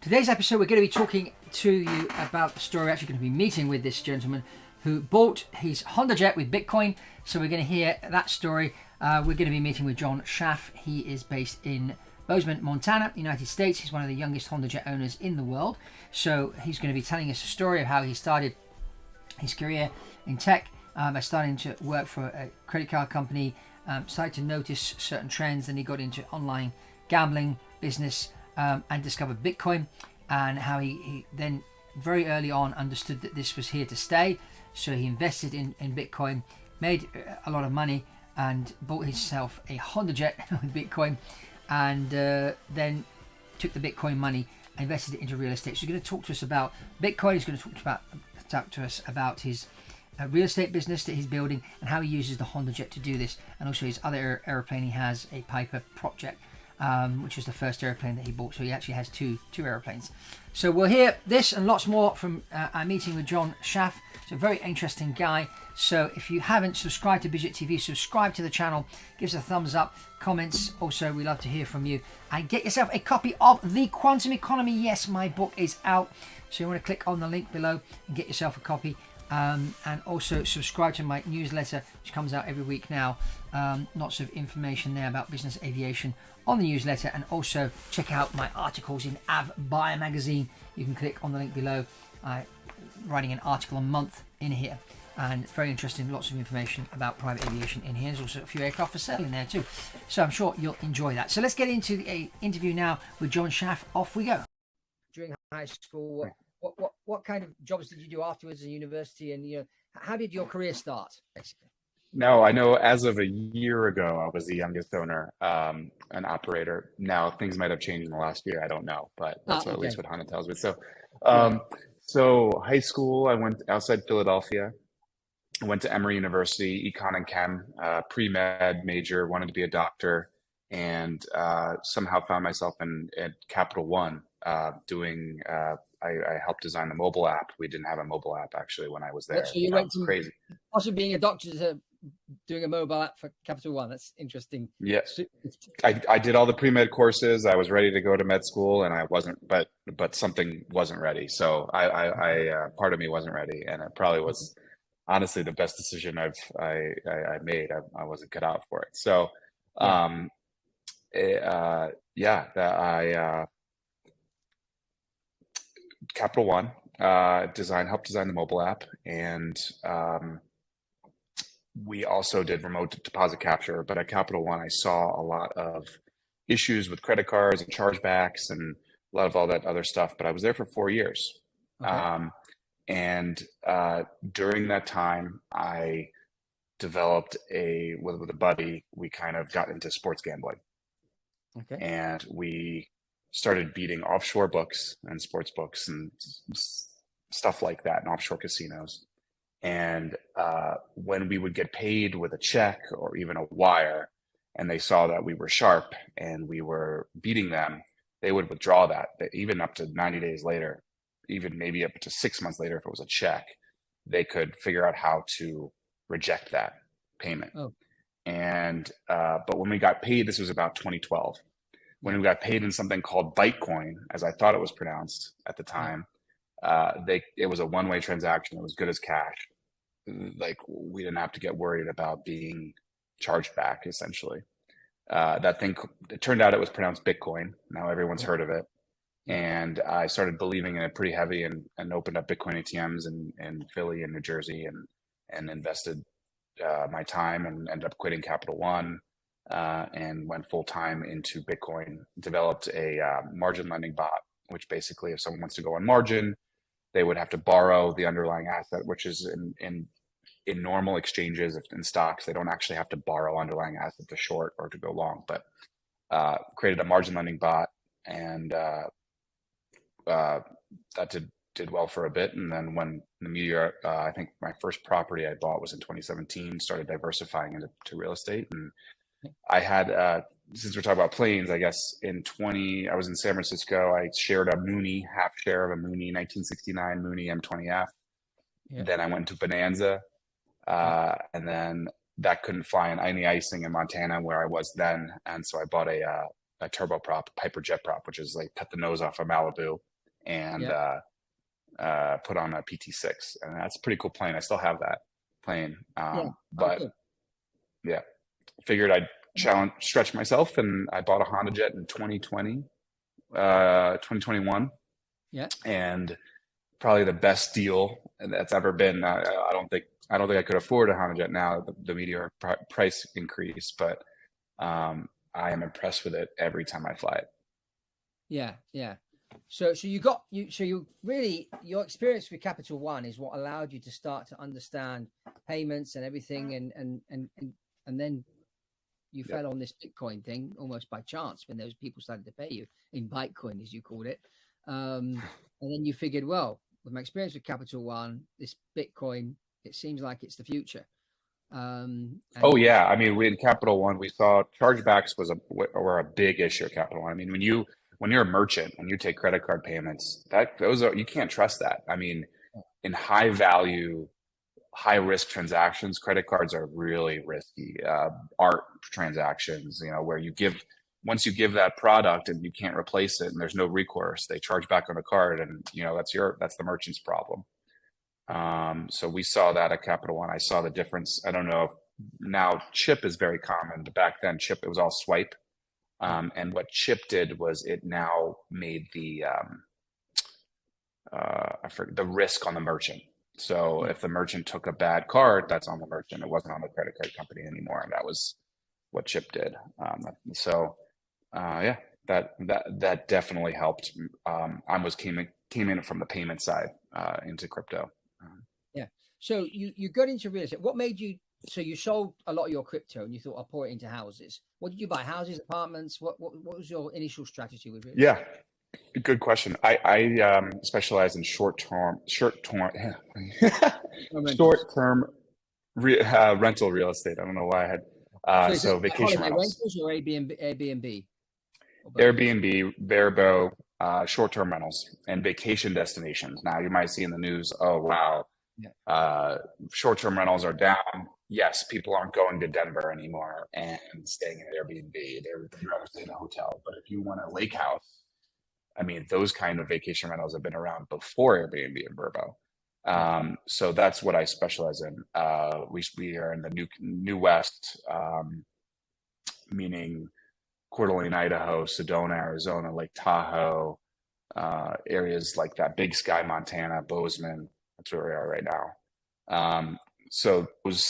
Today's episode, we're going to be talking to you about the story. We're actually going to be meeting with this gentleman who bought his Hondajet with Bitcoin. So we're going to hear that story. We're going to be meeting with Jonathan Schaff. He is based in Bozeman, Montana, United States. He's one of the youngest Hondajet owners in the world. So he's going to be telling us a story of how he started his career in tech by starting to work for a credit card company, started to notice certain trends, and he got into online gambling business and discovered Bitcoin, and how he then very early on understood that this was here to stay. So he invested in Bitcoin, made a lot of money, and bought himself a Hondajet with Bitcoin, and then took the Bitcoin money and invested it into real estate. So he's going to talk to us about Bitcoin. He's going to talk to us about his real estate business that he's building and how he uses the Hondajet to do this, and also his other airplane. He has a Piper prop jet, which was the first airplane that he bought. So he actually has two airplanes. So we'll hear this and lots more from our meeting with John Schaff. He's a very interesting guy. So if you haven't subscribed to Biz Jet TV, subscribe to the channel, give us a thumbs up, comments. Also, we love to hear from you. And get yourself a copy of The Quantum Economy. Yes, my book is out. So you want to click on the link below and get yourself a copy. And also subscribe to my newsletter, which comes out every week now. Lots of information there about business aviation on the newsletter, and also check out my articles in Avbuyer magazine. You can click on the link below. I'm writing an article a month in here, and it's very interesting. Lots of information about private aviation in here. There's also a few aircraft for sale in there too, so I'm sure you'll enjoy that. So let's get into the interview now with John Schaff. Off we go. During high school, what kind of jobs did you do afterwards in university, and how did your career start basically? No, I know as of a year ago, I was the youngest owner, an operator. Now things might have changed in the last year. I don't know, but that's at least what Honda tells me. So, so high school, I went outside Philadelphia. I went to Emory University, econ and chem, pre-med major, wanted to be a doctor, and somehow found myself at Capital One doing. I helped design the mobile app. We didn't have a mobile app actually when I was there. So you went from crazy, possibly being a doctor to doing a mobile app for Capital One. That's interesting. Yeah, I did all the pre-med courses. I was ready to go to med school, and I wasn't, but something wasn't ready. So I part of me wasn't ready, and it probably was honestly the best decision I made. I wasn't cut out for it. So Capital One helped design the mobile app, and we also did remote deposit capture. But at Capital One, I saw a lot of issues with credit cards and chargebacks and a lot of all that other stuff. But I was there for 4 years. Okay. And during that time, I developed with a buddy, we kind of got into sports gambling. Okay. And we started beating offshore books and sports books and stuff like that, and offshore casinos. And when we would get paid with a check or even a wire, and they saw that we were sharp and we were beating them, they would withdraw that even up to 90 days later, even maybe up to 6 months later. If it was a check, they could figure out how to reject that payment. Oh. And but when we got paid, this was about 2012. When we got paid in something called Bitcoin, as I thought it was pronounced at the time, it was a one-way transaction. It was good as cash. Like, we didn't have to get worried about being charged back, essentially. That thing, it turned out it was pronounced Bitcoin. Now everyone's heard of it. And I started believing in it pretty heavy, and opened up Bitcoin ATMs in Philly and New Jersey, and invested my time, and ended up quitting Capital One. And went full time into Bitcoin, developed a margin lending bot, which basically, if someone wants to go on margin, they would have to borrow the underlying asset, which is in normal exchanges, in stocks, they don't actually have to borrow underlying asset to short or to go long, but created a margin lending bot, and that did well for a bit. And then when the meteor, I think my first property I bought was in 2017, started diversifying into real estate. And I had, since we're talking about planes, I guess I was in San Francisco. I shared a Mooney, half share of a Mooney 1969 Mooney M20F. Yeah. Then I went to Bonanza, and then that couldn't fly in any icing in Montana where I was then. And so I bought a turboprop, Piper jet prop, which is like cut the nose off of Malibu. and Yeah. put on a PT6, and that's a pretty cool plane. I still have that plane, Yeah. Oh, but good. yeah, figured I'd stretch myself, and I bought a Hondajet in 2021, Yeah. and probably the best deal that's ever been. I don't think I could afford a Hondajet now, the meteor price increase, but I am impressed with it every time I fly it. Yeah. Yeah. So you really, your experience with Capital One is what allowed you to start to understand payments and everything, and then you fell on this Bitcoin thing almost by chance when those people started to pay you in Bitcoin, as you called it. And then you figured, well, with my experience with Capital One, this Bitcoin, it seems like it's the future. Oh yeah, I mean, we in Capital One, we saw chargebacks were a big issue at Capital One. I mean, when you're a merchant and you take credit card payments, you can't trust that. I mean, in high value, high risk transactions, credit cards are really risky. Art transactions, where once you give that product and you can't replace it and there's no recourse, they charge back on the card, and that's the merchant's problem. So we saw that at Capital One. I saw the difference. I don't know if now chip is very common, but back then it was all swipe. And what chip did was it now made the risk on the merchant. So if the merchant took a bad card, that's on the merchant. It wasn't on the credit card company anymore, and that was what chip did. Yeah, that definitely helped. Came in from the payment side into crypto. Yeah. So you got into real estate. What made you? So you sold a lot of your crypto, and you thought, I'll pour it into houses. What did you buy? Houses, apartments? What was your initial strategy with real estate? Yeah, good question. I specialize in short-term rental real estate. I don't know why I had so vacation rentals. Rentals or Airbnb? Airbnb, Barebow, short-term rentals, and vacation destinations. Now you might see in the news, oh wow, short-term rentals are down. Yes, people aren't going to Denver anymore and staying in an Airbnb. They'd rather stay in a hotel. But if you want a lake house, I mean, those kind of vacation rentals have been around before Airbnb and Vrbo. So that's what I specialize in. We are in the New West, meaning Coeur d'Alene, Idaho, Sedona, Arizona, Lake Tahoe, areas like that, Big Sky, Montana, Bozeman. That's where we are right now. So those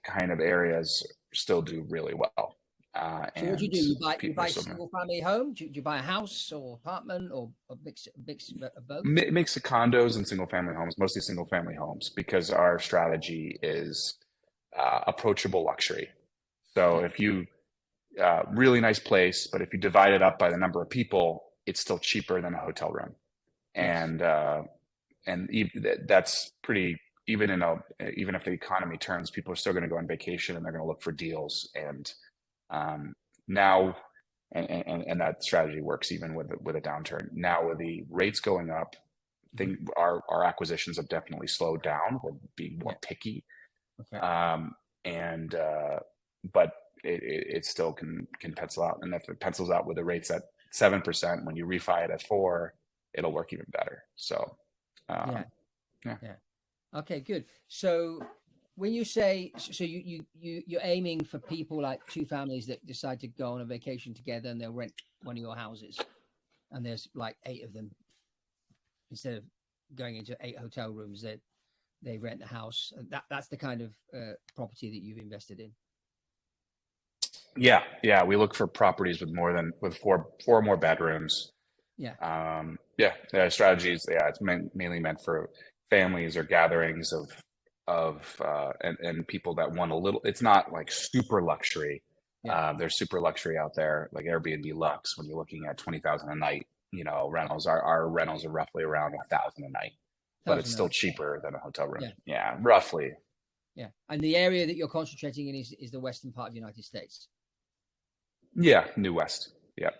kind of areas still do really well. So what do? You buy single family home? Do you buy a house or apartment or a mix of both? Mix of condos and single family homes, mostly single family homes, because our strategy is approachable luxury. So if you really nice place, but if you divide it up by the number of people, it's still cheaper than a hotel room. And that's pretty, even if the economy turns, people are still going to go on vacation and they're going to look for deals. And now, and that strategy works even with a downturn. Now with the rates going up, our acquisitions have definitely slowed down. We're being more picky. But it still can pencil out. And if it pencils out with the rates at 7%, when you refi it at 4%, it'll work even better. So, yeah. Okay, good. So when you say, so you're aiming for people like two families that decide to go on a vacation together and they'll rent one of your houses, and there's like 8 of them, instead of going into 8 hotel rooms, that they rent the house. That's the kind of property that you've invested in. Yeah. We look for properties with 4 or more bedrooms. The strategies. It's mainly meant for families or gatherings and people that want a little. It's not like super luxury. There's super luxury out there, like Airbnb Lux. When you're looking at $20,000 a night, rentals. Our rentals are roughly around $1,000 a night, but it's still cheaper than a hotel room. Yeah, roughly. Yeah, and the area that you're concentrating in is the western part of the United States. Yeah, New West. Yeah.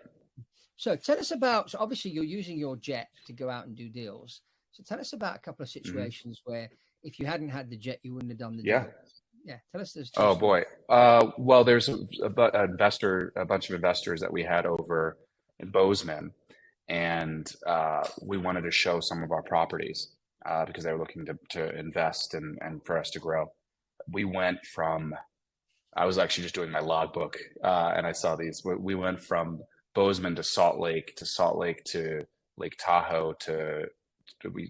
So tell us about. So obviously you're using your jet to go out and do deals. So tell us about a couple of situations where if you hadn't had the jet, you wouldn't have done the deal. Yeah. Tell us this. Oh boy. Well, there's a bunch of investors that we had over in Bozeman, and we wanted to show some of our properties because they were looking to invest and for us to grow. We went from, I was actually just doing my logbook and I saw these. We went from Bozeman to Salt Lake to Lake Tahoe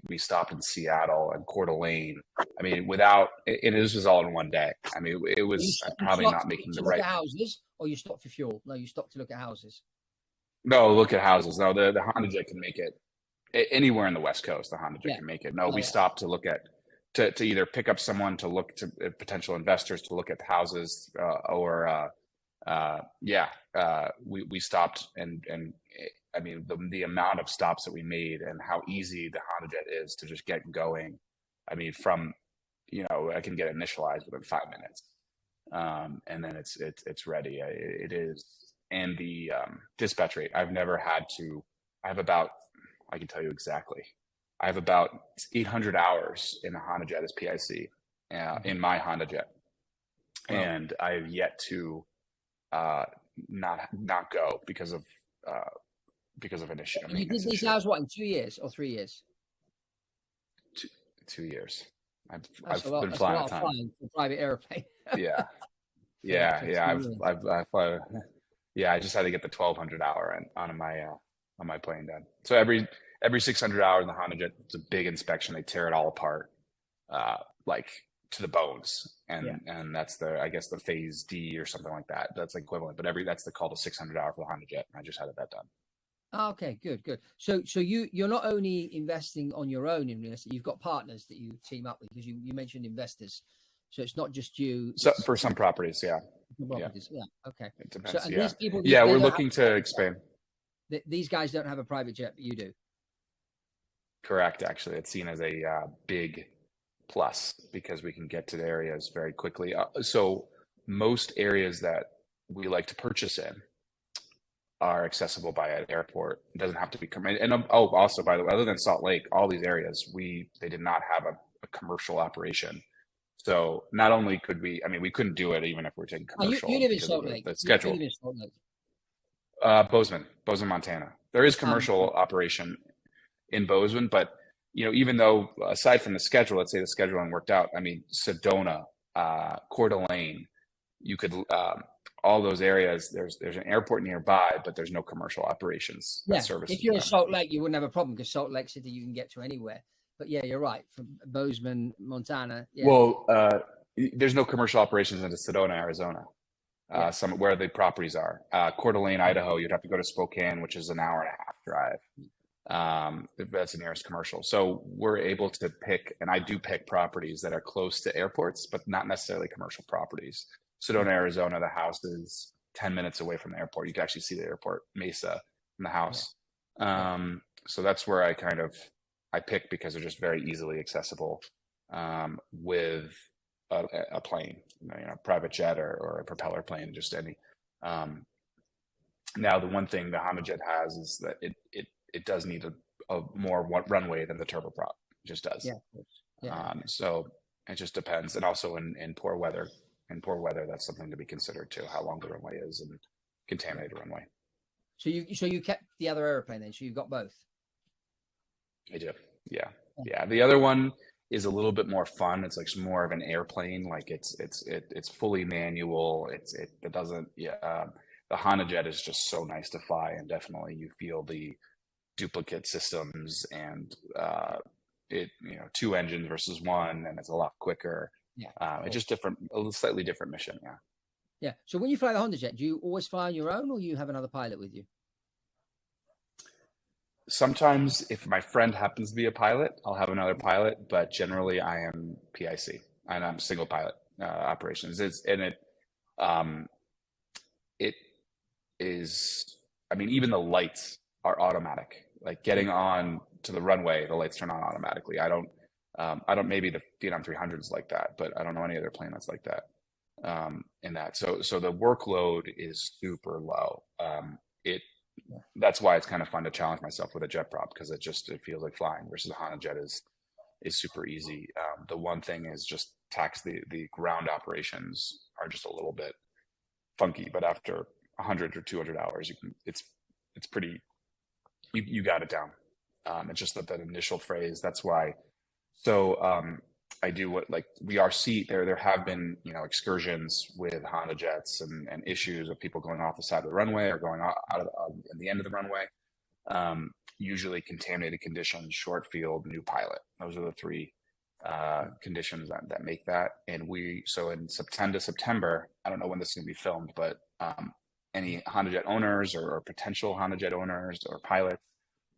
we stopped in Seattle and Coeur d'Alene. I mean, and this was all in one day. I mean, it was probably not making the right. Look at houses, or you stopped for fuel? No, you stopped to look at houses. No, look at houses. No, the Hondajet can make it anywhere in the West Coast. The Hondajet can make it. No, we stopped to look at to either pick up someone to look to potential investors to look at the houses we stopped and I mean the amount of stops that we made and how easy the Hondajet is to just get going. I mean, from I can get initialized within 5 minutes, and then it's ready. It is, and the dispatch rate. I can tell you exactly. I have about 800 hours in the Hondajet as PIC in my Hondajet, and I have yet to not go because of an issue. You did these hours in 2 years or 3 years? 2 years. I've been flying a ton. Flying for private airplane. Yeah. I just had to get the 1,200 hour on my plane done. So every 600 hours in the Hondajet, it's a big inspection. They tear it all apart, like to the bones, and that's I guess the phase D or something like that. That's equivalent, but that's called a 600 hour for the Hondajet. I just had that done. Okay, good. So you're not only investing on your own in real estate, you've got partners that you team up with, because you mentioned investors. So it's not just you. So for some properties, yeah. Okay. It depends. So, these people, we're looking to expand. These guys don't have a private jet, but you do. Correct. Actually, it's seen as a big plus because we can get to the areas very quickly. So most areas that we like to purchase in are accessible by an airport. It doesn't have to be and also, by the way, other than Salt Lake, all these areas they did not have a commercial operation. So not only could we couldn't do it even if we're taking commercial. You live in Salt Lake. The schedule. You live in Salt Lake. Bozeman, Montana. There is commercial operation in Bozeman, but even though aside from the schedule, let's say the scheduling worked out, I mean, Sedona, Coeur d'Alene, you could all those areas. There's an airport nearby, but there's no commercial operations. Yeah, if you're in Salt Lake, you wouldn't have a problem because Salt Lake City you can get to anywhere. But yeah, you're right. From Bozeman, Montana. Yeah. Well, there's no commercial operations into Sedona, Arizona. Some where the properties are. Coeur d'Alene, Idaho, you'd have to go to Spokane, which is an hour and a half drive. That's the nearest commercial. So we're able to pick, and I do pick properties that are close to airports, but not necessarily commercial properties. Sedona, Arizona, the house is 10 minutes away from the airport. You can actually see the airport Mesa from the house. So that's where I pick because they're just very easily accessible with a plane, private jet or a propeller plane, just any. Now, the one thing the Hondajet has is that it does need a more runway than the turboprop. It just does. So it just depends, and also in poor weather. In poor weather, that's something to be considered too. How long the runway is and contaminated runway. So you kept the other airplane then? So you got both? I do. Yeah. The other one is a little bit more fun. It's like more of an airplane. Like it's fully manual. It doesn't. The Hondajet is just so nice to fly, and definitely you feel the duplicate systems and two engines versus one, and it's a lot quicker. It's just a slightly different mission. Yeah. So when you fly the Hondajet, do you always fly on your own, or you have another pilot with you? Sometimes, if my friend happens to be a pilot, I'll have another pilot. But generally, I am PIC, and I'm single pilot operations. It is. I mean, even the lights are automatic. Like getting on to the runway, the lights turn on automatically. I don't. Maybe the Phenom 300 is like that, but I don't know any other plane that's like that. In that, so the workload is super low. That's why it's kind of fun to challenge myself with a jet prop, because it feels like flying, versus the Hondajet is super easy. The one thing is just the ground operations are just a little bit funky, but after 100 or 200 hours, it's pretty You got it down. It's just that initial phrase. That's why. So I do what like we are see there have been excursions with Hondajets and issues of people going off the side of the runway or going out of in the end of the runway. Usually contaminated conditions, short field, new pilot. Those are the three conditions that make that. And so in September, I don't know when this is going to be filmed, but any Hondajet owners or potential Hondajet owners or pilots,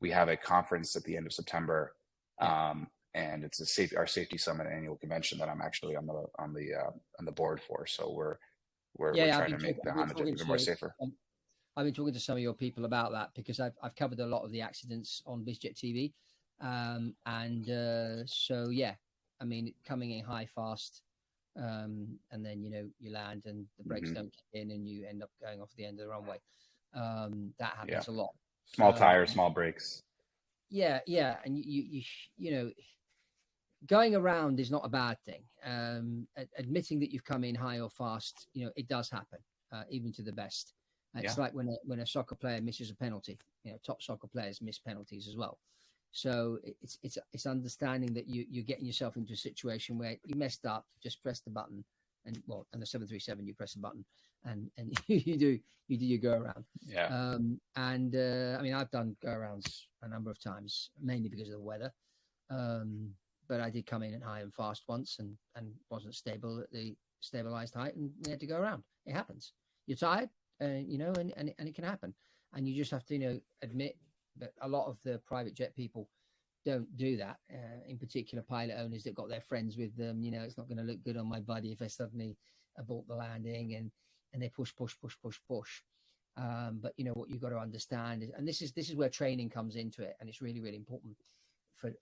we have a conference at the end of September, and it's our safety summit annual convention that I'm actually on the board for. So we're trying to make the Hondajet even more safer. I've been talking to some of your people about that because I've covered a lot of the accidents on Biz Jet TV, so yeah, I mean coming in high fast, and then you land and the brakes don't kick in and you end up going off the end of the runway. That happens a lot. Small tires, small brakes. Yeah, and you know, going around is not a bad thing. Admitting that you've come in high or fast, it does happen, even to the best. It's like when a soccer player misses a penalty. Top soccer players miss penalties as well. So it's understanding that you're getting yourself into a situation where you messed up, just press the button, and the 737 you press the button and you do your go around. Yeah. I mean I've done go arounds a number of times, mainly because of the weather. But I did come in at high and fast once and wasn't stable at the stabilized height, and we had to go around. It happens. You're tired, and it can happen, and you just have to admit that a lot of the private jet people don't do that. In particular, pilot owners that got their friends with them. It's not going to look good on my buddy if I suddenly abort the landing, and they push. But what you've got to understand is, and this is where training comes into it, and it's really, really important for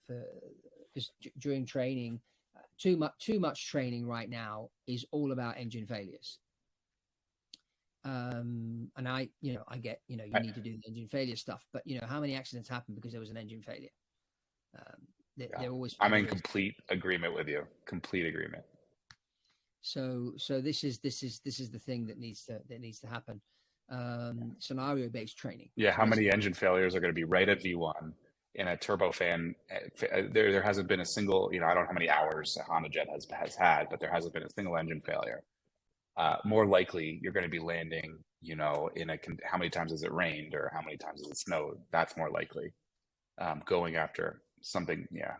because during training, too much training right now is all about engine failures. And I get, you need to do the engine failure stuff, but how many accidents happen because there was an engine failure? They're always. I'm in complete agreement with you. Complete agreement. So this is the thing that needs to happen. Scenario based training. Yeah. How many engine failures are going to be right at V1 in a turbofan? There hasn't been a single, I don't know how many hours a Hondajet has had, but there hasn't been a single engine failure. More likely you're going to be landing, how many times has it rained or how many times has it snowed? That's more likely. Going after something. Yeah,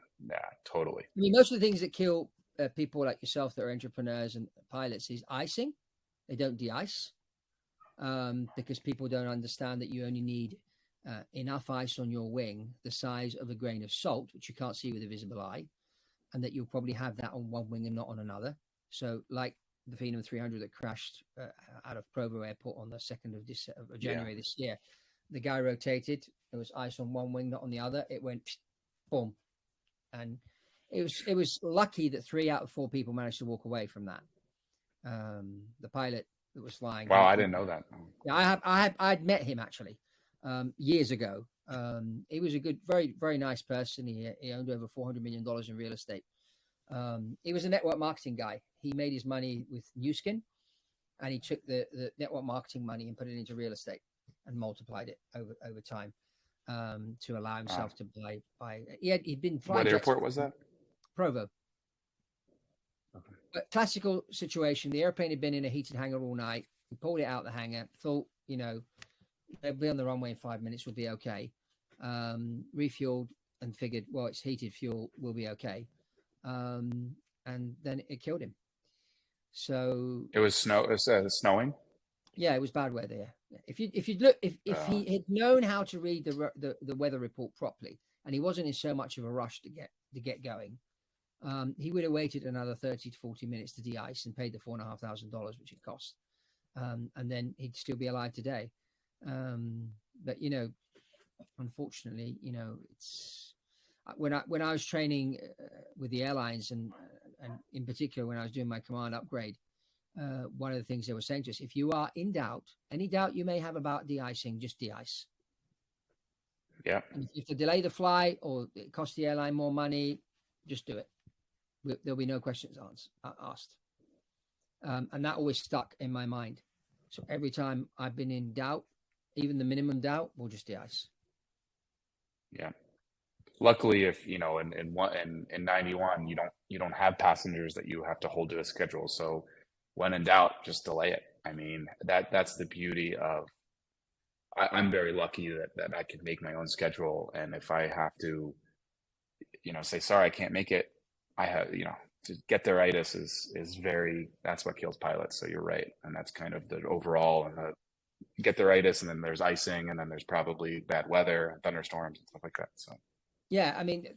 totally. I mean, most of the things that kill people like yourself that are entrepreneurs and pilots is icing. They don't de-ice because people don't understand that you only need enough ice on your wing, the size of a grain of salt, which you can't see with a visible eye, and that you'll probably have that on one wing and not on another. So like the Phenom 300 that crashed out of Provo Airport on the 2nd of January this year. The guy rotated. There was ice on one wing, not on the other. It went boom. And it was lucky that 3 out of 4 people managed to walk away from that. The pilot that was flying. Wow, I didn't know that. Yeah, I'd met him actually years ago. He was a good, very, very nice person. He owned over $400 million in real estate. He was a network marketing guy. He made his money with Nu Skin, and he took the network marketing money and put it into real estate and multiplied it over time to allow himself to buy. He'd been flying. What airport was that? Provo. Okay. But classical situation. The airplane had been in a heated hangar all night. He pulled it out the hangar. Thought they'll be on the runway in 5 minutes. We'll be okay. Refueled and figured, well, it's heated fuel. We'll be okay. And then it killed him. So it was snowing. Yeah, it was bad weather. Yeah. If he had known how to read the weather report properly, and he wasn't in so much of a rush to get going, he would have waited another 30 to 40 minutes to de-ice and paid the $4,500 which it cost, and then he'd still be alive today. But unfortunately, it's when I was training with the airlines and in particular when I was doing my command upgrade, one of the things they were saying to us, if you are in doubt, any doubt you may have about de-icing, just de-ice. Yeah. And if to delay the flight or it costs the airline more money, just do it. There'll be no questions asked. And that always stuck in my mind. So every time I've been in doubt, even the minimum doubt, we'll just de-ice. Yeah. Luckily, if you know, in 91, you don't have passengers that you have to hold to a schedule. So when in doubt, just delay it. I mean, that's the beauty of I'm very lucky that I can make my own schedule. And if I have to, say, sorry, I can't make it, I have, to get there itis is very, that's what kills pilots. So you're right. And that's kind of the overall and the get there itis, and then there's icing, and then there's probably bad weather and thunderstorms and stuff like that. So. Yeah, I mean,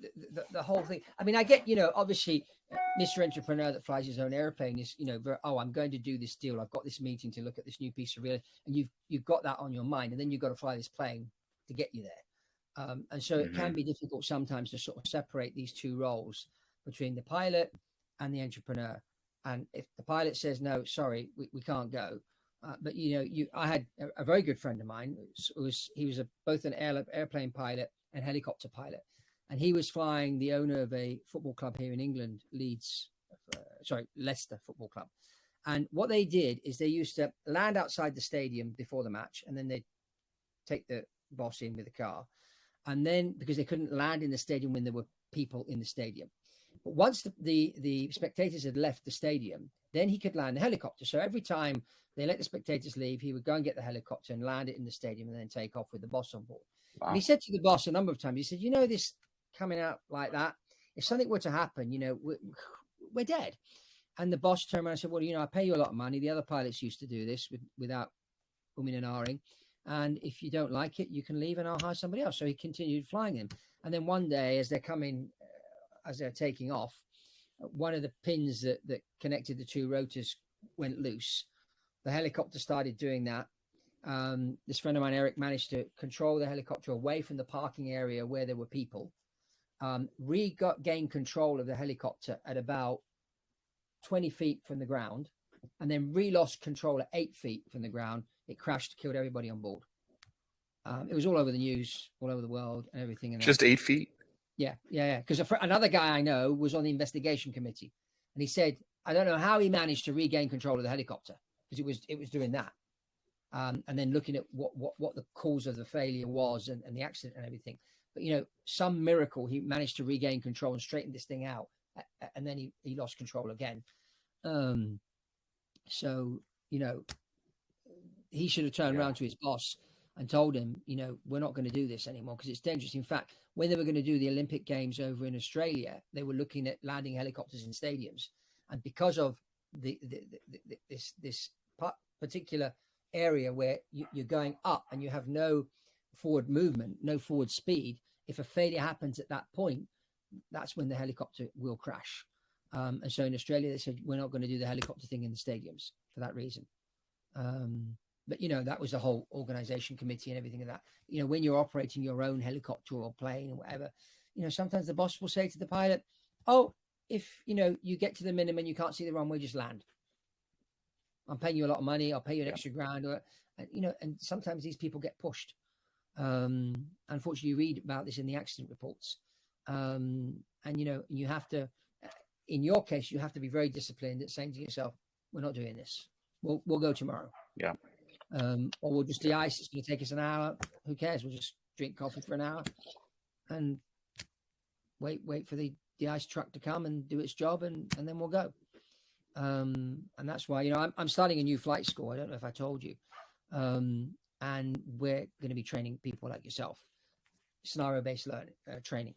the whole thing. I mean, I get, obviously, Mr. Entrepreneur that flies his own airplane is, I'm going to do this deal. I've got this meeting to look at this new piece of real, and you've got that on your mind, and then you've got to fly this plane to get you there. And so it can be difficult sometimes to sort of separate these two roles between the pilot and the entrepreneur. And if the pilot says, no, sorry, we can't go. But, I had a very good friend of mine. He was both an airplane pilot and helicopter pilot. And he was flying the owner of a football club here in England, Leicester Football Club. And what they did is they used to land outside the stadium before the match, and then they'd take the boss in with a car. And then, because they couldn't land in the stadium when there were people in the stadium. But once the spectators had left the stadium, then he could land the helicopter. So every time they let the spectators leave, he would go and get the helicopter and land it in the stadium and then take off with the boss on board. Wow. And he said to the boss a number of times, he said, this coming out like that, if something were to happen, we're dead. And the boss turned around and said, well, I pay you a lot of money. The other pilots used to do this without umming and ahhing. And if you don't like it, you can leave and I'll hire somebody else. So he continued flying them. And then one day, as they're taking off, one of the pins that connected the two rotors went loose. The helicopter started doing that. This friend of mine, Eric, managed to control the helicopter away from the parking area where there were people. Regained control of the helicopter at about 20 feet from the ground, and then lost control at 8 feet from the ground. It crashed, killed everybody on board. It was all over the news, all over the world, and everything. And just 8 feet? Yeah. Because another guy I know was on the investigation committee, and he said, I don't know how he managed to regain control of the helicopter, because it was doing that. And then looking at what the cause of the failure was and the accident and everything. But, some miracle, he managed to regain control and straighten this thing out. And then he lost control again. So, he should have turned around to his boss and told him, we're not going to do this anymore because it's dangerous. In fact, when they were going to do the Olympic Games over in Australia, they were looking at landing helicopters in stadiums. And because of this particular area where you're going up and you have no forward movement, no forward speed, if a failure happens at that point, that's when the helicopter will crash. And so in Australia, they said, we're not going to do the helicopter thing in the stadiums for that reason. But, that was the whole organization committee and everything of that. When you're operating your own helicopter or plane or whatever, sometimes the boss will say to the pilot, oh, if, you get to the minimum, you can't see the runway, just land. I'm paying you a lot of money. I'll pay you an extra grand. And sometimes these people get pushed. Unfortunately, you read about this in the accident reports. And, you have to, in your case, you have to be very disciplined at saying to yourself, we're not doing this. We'll go tomorrow. Yeah. Or we'll just de-ice. It's going to take us an hour. Who cares? We'll just drink coffee for an hour and wait for the de-ice truck to come and do its job, and then we'll go. And that's why, I'm starting a new flight school. I don't know if I told you. And we're going to be training people like yourself, scenario-based learning, training,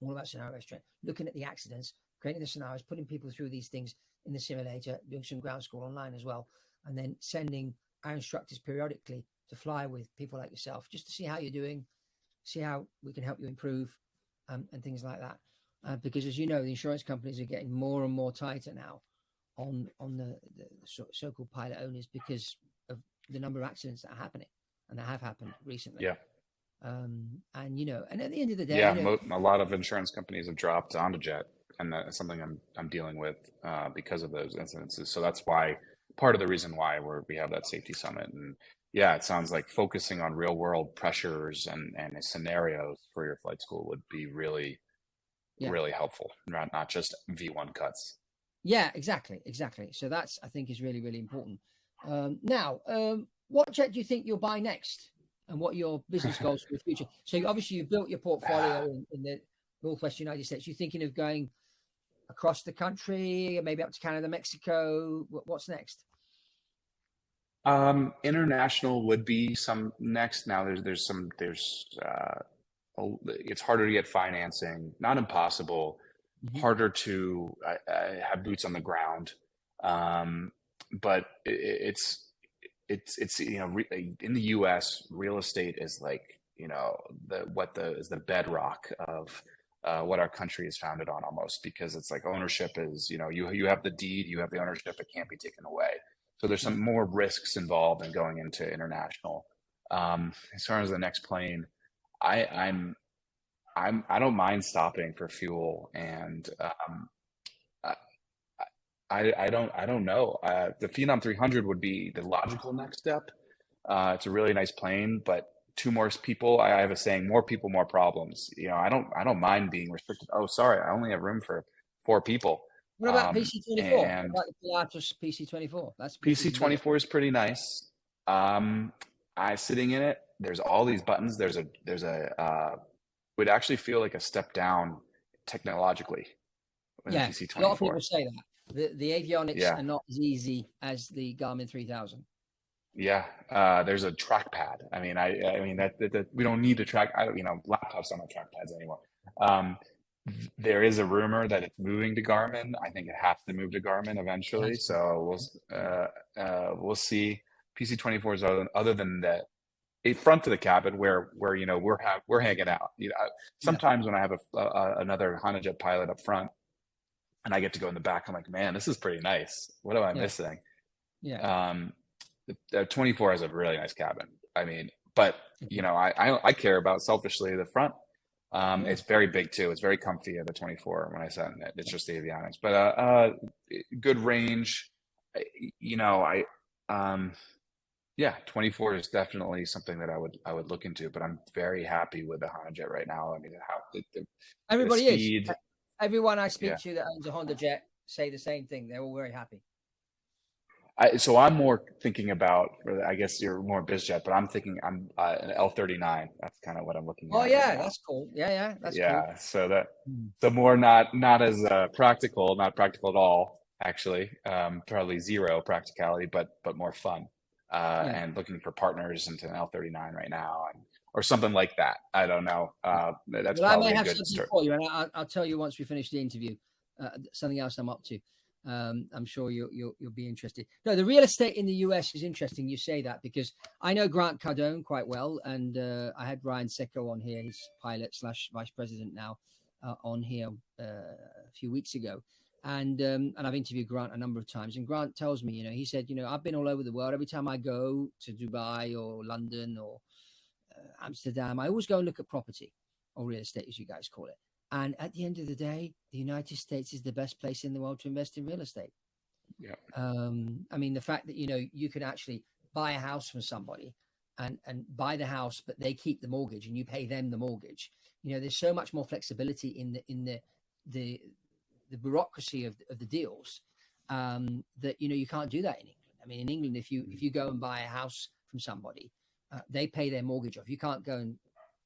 all about scenario-based training, looking at the accidents, creating the scenarios, putting people through these things in the simulator, doing some ground school online as well, and then sending our instructors periodically to fly with people like yourself, just to see how you're doing, see how we can help you improve, and things like that. Because as you know, the insurance companies are getting more and more tighter now on the so-called pilot owners because of the number of accidents that are happening and that have happened recently. Yeah. And at the end of the day, yeah, a lot of insurance companies have dropped Hondajet, and that's something I'm dealing with because of those incidences. So that's why part of the reason why we have that safety summit. And yeah, it sounds like focusing on real world pressures and scenarios for your flight school would be really helpful, not just V1 cuts. Yeah, exactly. So that's, I think, is really, really important. Now, what jet do you think you'll buy next? and what your business goals for the future. So obviously you built your portfolio in the Northwest United States. You're thinking of going across the country, maybe up to Canada, Mexico. What's next? International would be some next. Now it's harder to get financing, not impossible, harder to have boots on the ground. But it's in the US, real estate is like, is the bedrock of what our country is founded on, almost, because it's like ownership is, you have the deed, you have the ownership, it can't be taken away. So there's some more risks involved in going into international. As far as the next plane, I don't mind stopping for fuel, and I don't know. The Phenom 300 would be the logical next step. It's a really nice plane, but two more people. I have a saying: more people, more problems. I don't mind being restricted. Oh, sorry, I only have room for 4 people. What about PC-24? And what about the Pilatus PC-24? That's PC-24 is pretty nice. I sitting in it. There's all these buttons. There's a would actually feel like a step down technologically. Yeah, PC-24. a lot of people say that the avionics are not as easy as the Garmin 3000. Yeah, there's a trackpad. I mean, that we don't need to track. Laptops don't have trackpads anymore. There is a rumor that it's moving to Garmin. I think it has to move to Garmin eventually. So we'll see. PC-24 is other than that, a front to the cabin where we're hanging out. Sometimes when I have another Hondajet pilot up front and I get to go in the back, I'm like, man, this is pretty nice. What am I missing? Yeah. The 24 has a really nice cabin. I mean, but I care about, selfishly, the front. It's very big too. It's very comfy at the 24 when I sat in it. It's just the avionics, but good range. 24 is definitely something that I would look into, but I'm very happy with the Hondajet right now. I mean, everybody the speed, is. Everyone I speak to that owns a Hondajet say the same thing. They're all very happy. So I'm more thinking about, I guess you're more Biz Jet, but I'm thinking I'm an L39. That's kind of what I'm looking at. Oh yeah, that's cool. Yeah, that's cool. Yeah, so the more not as practical, not practical at all, actually. Probably zero practicality, but more fun. And looking for partners into an L39 right now, or something like that. I don't know. That's probably a good start. For you, and I'll tell you once we finish the interview. Something else I'm up to. I'm sure you'll be interested. No, the real estate in the US is interesting. You say that because I know Grant Cardone quite well, and I had Ryan Secco on here, his pilot / vice president now, on here a few weeks ago, and I've interviewed Grant a number of times. And Grant tells me, he said, I've been all over the world. Every time I go to Dubai or London or Amsterdam, I always go and look at property, or real estate, as you guys call it. And at the end of the day, the United States is the best place in the world to invest in real estate. Yeah. I mean, the fact that, you can actually buy a house from somebody and buy the house, but they keep the mortgage and you pay them the mortgage. There's so much more flexibility in the bureaucracy of the deals that, you can't do that in England. I mean, in England, if you go and buy a house from somebody, they pay their mortgage off. You can't go and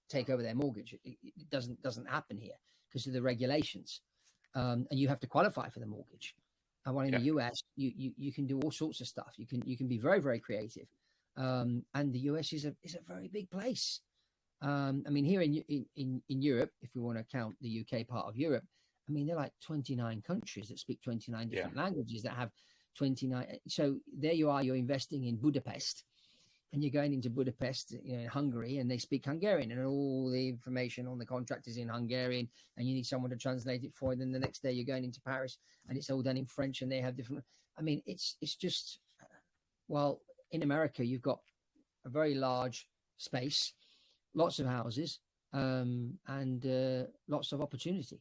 take over their mortgage. It doesn't happen here because of the regulations, and you have to qualify for the mortgage. And while in the US, you can do all sorts of stuff. You can be very, very creative, and the US is a very big place. I mean, here in Europe, if we want to count the UK part of Europe, I mean, there are like 29 countries that speak 29 different languages that have 29. So there you are. You're investing in Budapest. And you're going into Budapest, in Hungary, and they speak Hungarian, and all the information on the contract is in Hungarian, and you need someone to translate it for you. Then the next day you're going into Paris, and it's all done in French, and they have different. I mean, it's just, well, in America you've got a very large space, lots of houses, and lots of opportunity.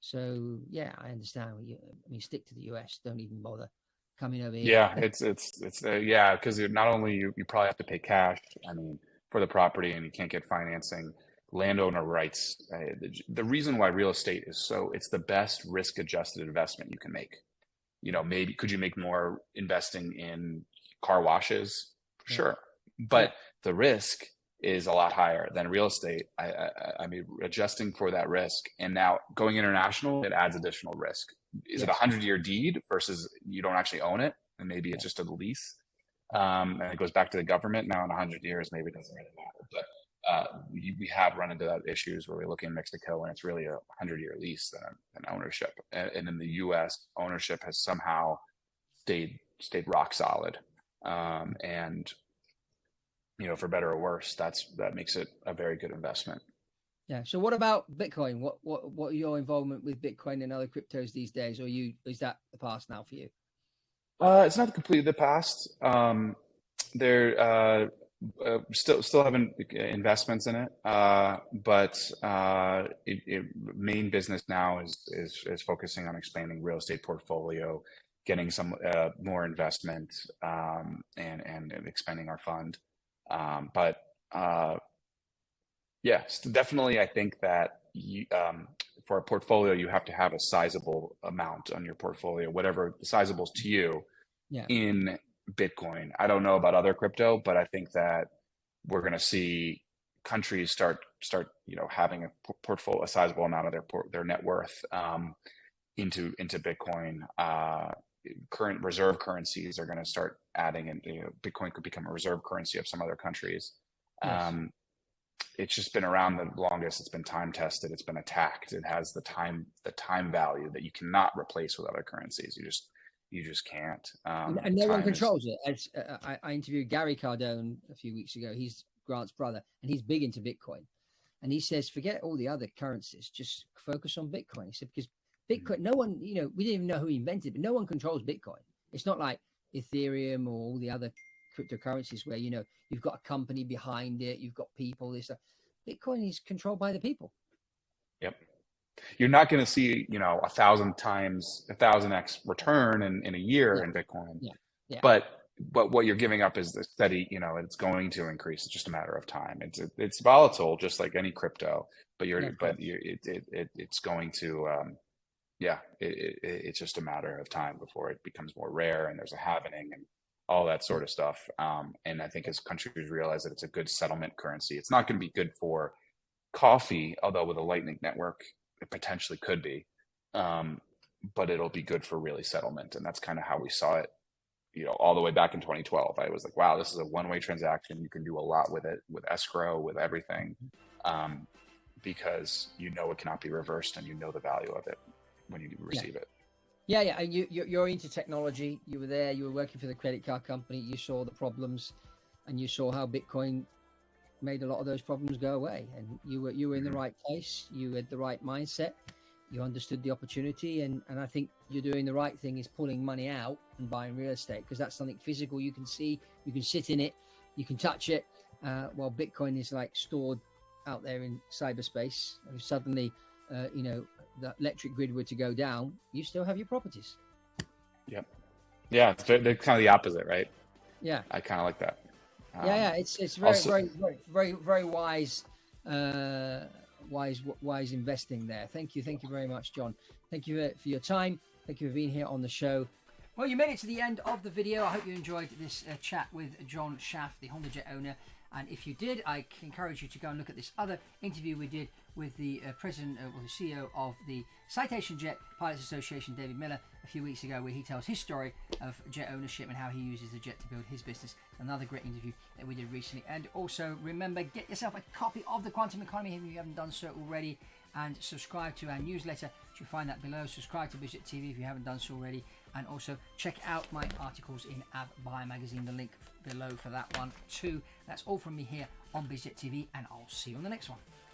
So yeah, I understand. I mean, stick to the US. Don't even bother coming over here. Yeah, it's because not only you probably have to pay cash, I mean, for the property, and you can't get financing, landowner rights. The reason why real estate is it's the best risk adjusted investment you can make. Maybe could you make more investing in car washes? Sure, but the risk is a lot higher than real estate. I mean, adjusting for that risk, and now going international, it adds additional risk. Is it a 100-year deed versus you don't actually own it, and maybe it's just a lease, and it goes back to the government? Now in 100 years, maybe it doesn't really matter. But we have run into that issues where we look in Mexico and it's really a 100-year lease than ownership, and in the U.S., ownership has somehow stayed rock solid, and for better or worse, that makes it a very good investment. Yeah. So what about Bitcoin? What are your involvement with Bitcoin and other cryptos these days, or is that the past now for you? It's not completely the past. There still having investments in it, but main business now is focusing on expanding real estate portfolio, getting some more investment, and expanding our fund. But yes, definitely, I think that for a portfolio, you have to have a sizable amount on your portfolio, whatever the sizable is to you, in Bitcoin. I don't know about other crypto, but I think that we're going to see countries start having a sizable amount of their net worth into Bitcoin. Current reserve currencies are going to start adding, and Bitcoin could become a reserve currency of some other countries. Yes. It's just been around the longest. It's been time tested. It's been attacked. It has the time value that you cannot replace with other currencies. You just can't. And no one controls it. I interviewed Gary Cardone a few weeks ago. He's Grant's brother, and he's big into Bitcoin. And he says, forget all the other currencies. Just focus on Bitcoin. He said, because Bitcoin, no one, we didn't even know who invented it, but no one controls Bitcoin. It's not like Ethereum or all the other cryptocurrencies where, you've got a company behind it, you've got people, this stuff. Bitcoin is controlled by the people. Yep. You're not going to see, 1,000x return in a year in Bitcoin. Yeah. But what you're giving up is the steady, it's going to increase. It's just a matter of time. It's volatile, just like any crypto, but it's going to, it's just a matter of time before it becomes more rare and there's a halvening and all that sort of stuff. And I think as countries realize that it's a good settlement currency, it's not going to be good for coffee, although with a Lightning network, it potentially could be, but it'll be good for really settlement. And that's kind of how we saw it, all the way back in 2012. I was like, wow, this is a one-way transaction. You can do a lot with it, with escrow, with everything, because it cannot be reversed and the value of it when you receive it. Yeah. And you're into technology. You were there. You were working for the credit card company. You saw the problems, and you saw how Bitcoin made a lot of those problems go away. And you were in the right place. You had the right mindset. You understood the opportunity, and I think you're doing the right thing is pulling money out and buying real estate, because that's something physical you can see, you can sit in it, you can touch it, while Bitcoin is like stored out there in cyberspace. And suddenly, the electric grid were to go down, you still have your properties. Yep. Yeah, they're kind of the opposite, right? Yeah. I kind of like that. It's very, also, very wise. Wise investing there. Thank you very much, John. Thank you for your time. Thank you for being here on the show. Well, you made it to the end of the video. I hope you enjoyed this chat with John Schaff, the Hondajet owner. And if you did, I encourage you to go and look at this other interview we did with the president or the CEO of the Citation Jet Pilots Association, David Miller, a few weeks ago, where he tells his story of jet ownership and how he uses the jet to build his business. Another great interview that we did recently. And also remember, get yourself a copy of The Quantum Economy if you haven't done so already, and subscribe to our newsletter. You'll find that below. Subscribe to Biz Jet TV if you haven't done so already, and also check out my articles in Avbuyer magazine. The link below for that one too. That's all from me here on Biz Jet TV, and I'll see you on the next one.